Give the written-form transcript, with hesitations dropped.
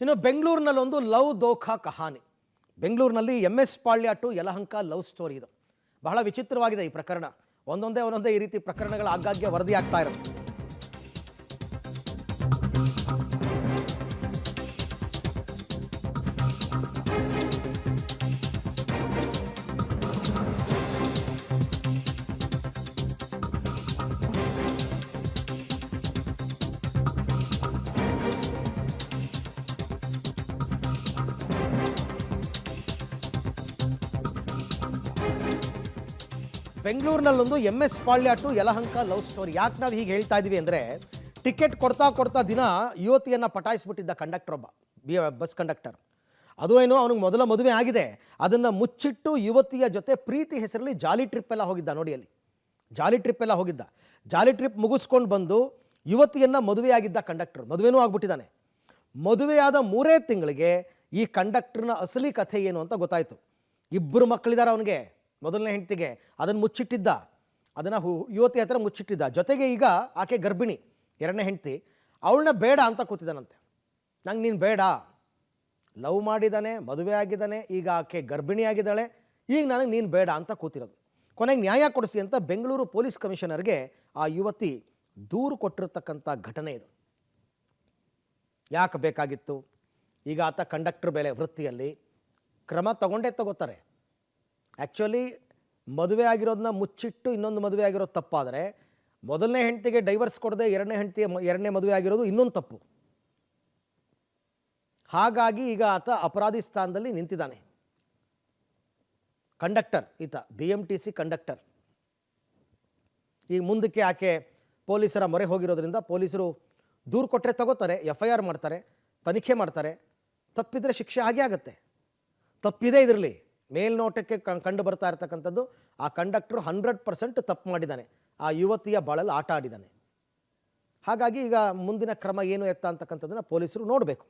ಇನ್ನು ಬೆಂಗಳೂರಿನಲ್ಲೊಂದು ಲವ್ ದೋಖಾ ಕಹಾನಿ. ಬೆಂಗಳೂರಿನಲ್ಲಿ MS Palya to Yelahanka love story ಇದು. ಬಹಳ ವಿಚಿತ್ರವಾಗಿದೆ ಈ ಪ್ರಕರಣ. ಒಂದೊಂದೇ ಈ ರೀತಿ ಪ್ರಕರಣಗಳು ಆಗಾಗ್ಗೆ ವರದಿ ಆಗ್ತಾ ಇರುತ್ತೆ. ಬೆಂಗಳೂರಿನಲ್ಲೊಂದು MS Palya to Yelahanka love story. ಯಾಕೆ ನಾವು ಹೀಗೆ ಹೇಳ್ತಾ ಇದೀವಿ ಅಂದರೆ, ಟಿಕೆಟ್ ಕೊಡ್ತಾ ದಿನ ಯುವತಿಯನ್ನು ಪಟಾಯಿಸ್ಬಿಟ್ಟಿದ್ದ ಕಂಡಕ್ಟರ್ ಒಬ್ಬ, ಬಸ್ ಕಂಡಕ್ಟರ್. ಅದು ಏನೋ ಅವನಿಗೆ ಮೊದಲ ಮದುವೆ ಆಗಿದೆ, ಅದನ್ನು ಮುಚ್ಚಿಟ್ಟು ಯುವತಿಯ ಜೊತೆ ಪ್ರೀತಿ ಹೆಸರಲ್ಲಿ ಜಾಲಿ ಟ್ರಿಪ್ ಎಲ್ಲ ಹೋಗಿದ್ದ. ನೋಡಿ, ಅಲ್ಲಿ ಜಾಲಿ ಟ್ರಿಪ್ ಎಲ್ಲ ಹೋಗಿದ್ದ. ಜಾಲಿ ಟ್ರಿಪ್ ಮುಗಿಸ್ಕೊಂಡು ಬಂದು ಯುವತಿಯನ್ನು ಮದುವೆಯಾಗಿದ್ದ ಕಂಡಕ್ಟರ್, ಮದುವೆನೂ ಆಗ್ಬಿಟ್ಟಿದ್ದಾನೆ. ಮದುವೆಯಾದ 3 ತಿಂಗಳಿಗೆ ಈ ಕಂಡಕ್ಟರ್ನ ಅಸಲಿ ಕಥೆ ಏನು ಅಂತ ಗೊತ್ತಾಯಿತು. 2 ಮಕ್ಕಳಿದ್ದಾರೆ ಅವನಿಗೆ, ಮೊದಲನೇ ಹೆಂಡತಿಗೆ. ಅದನ್ನು ಮುಚ್ಚಿಟ್ಟಿದ್ದ, ಅದನ್ನು ಯುವತಿ ಹತ್ರ ಮುಚ್ಚಿಟ್ಟಿದ್ದ. ಜೊತೆಗೆ ಈಗ ಆಕೆ ಗರ್ಭಿಣಿ, 2ನೇ ಹೆಂಡತಿ. ಅವಳನ್ನ ಬೇಡ ಅಂತ ಕೂತಿದ್ದಾನಂತೆ. ನಂಗೆ ನೀನು ಬೇಡ, ಲವ್ ಮಾಡಿದ್ದಾನೆ, ಮದುವೆ ಆಗಿದ್ದಾನೆ, ಈಗ ಆಕೆ ಗರ್ಭಿಣಿ ಆಗಿದ್ದಾಳೆ, ಈಗ ನನಗೆ ನೀನು ಬೇಡ ಅಂತ ಕೂತಿರೋದು. ಕೊನೆಗೆ ನ್ಯಾಯ ಕೊಡಿಸಿ ಅಂತ ಬೆಂಗಳೂರು ಪೊಲೀಸ್ ಕಮಿಷನರ್ಗೆ ಆ ಯುವತಿ ದೂರು ಕೊಟ್ಟಿರತಕ್ಕಂಥ ಘಟನೆ ಇದು. ಯಾಕೆ ಬೇಕಾಗಿತ್ತು? ಈಗ ಆತ ಕಂಡಕ್ಟರ್ ಬೇಲೆ ವೃತ್ತಿಯಲ್ಲಿ ಕ್ರಮ ತಗೋತಾರೆ. ಆ್ಯಕ್ಚುಲಿ ಮದುವೆ ಆಗಿರೋದನ್ನ ಮುಚ್ಚಿಟ್ಟು ಇನ್ನೊಂದು ಮದುವೆ ಆಗಿರೋದು ತಪ್ಪಾದರೆ, ಮೊದಲನೇ ಹೆಂಡತಿಗೆ ಡೈವರ್ಸ್ ಕೊಡದೆ 2ನೇ ಮದುವೆ ಆಗಿರೋದು ಇನ್ನೊಂದು ತಪ್ಪು. ಹಾಗಾಗಿ ಈಗ ಆತ ಅಪರಾಧಿ ಸ್ಥಾನದಲ್ಲಿ ನಿಂತಿದ್ದಾನೆ. ಕಂಡಕ್ಟರ್ ಈತ, BMTC ಕಂಡಕ್ಟರ್. ಈಗ ಮುಂದಕ್ಕೆ ಆಕೆ ಪೊಲೀಸರ ಮೊರೆ ಹೋಗಿರೋದ್ರಿಂದ ಪೊಲೀಸರು ದೂರು ಕೊಟ್ಟರೆ ತಗೋತಾರೆ, FIR ಮಾಡ್ತಾರೆ, ತನಿಖೆ ಮಾಡ್ತಾರೆ. ತಪ್ಪಿದರೆ ಶಿಕ್ಷೆ ಆಗೇ ಆಗುತ್ತೆ. ತಪ್ಪಿದೆ ಇದರಲ್ಲಿ, ಮೇಲ್ನೋಟಕ್ಕೆ ಕಂಡು ಬರ್ತಾ ಇರ್ತಕ್ಕಂಥದ್ದು ಆ ಕಂಡಕ್ಟರ್ 100% ತಪ್ಪು ಮಾಡಿದ್ದಾನೆ, ಆ ಯುವತಿಯ ಬಾಳಲ್ಲಿ ಆಟ ಆಡಿದ್ದಾನೆ. ಹಾಗಾಗಿ ಈಗ ಮುಂದಿನ ಕ್ರಮ ಏನು ಎತ್ತ ಅಂತಕ್ಕಂಥದ್ದನ್ನು ಪೊಲೀಸರು ನೋಡಬೇಕು.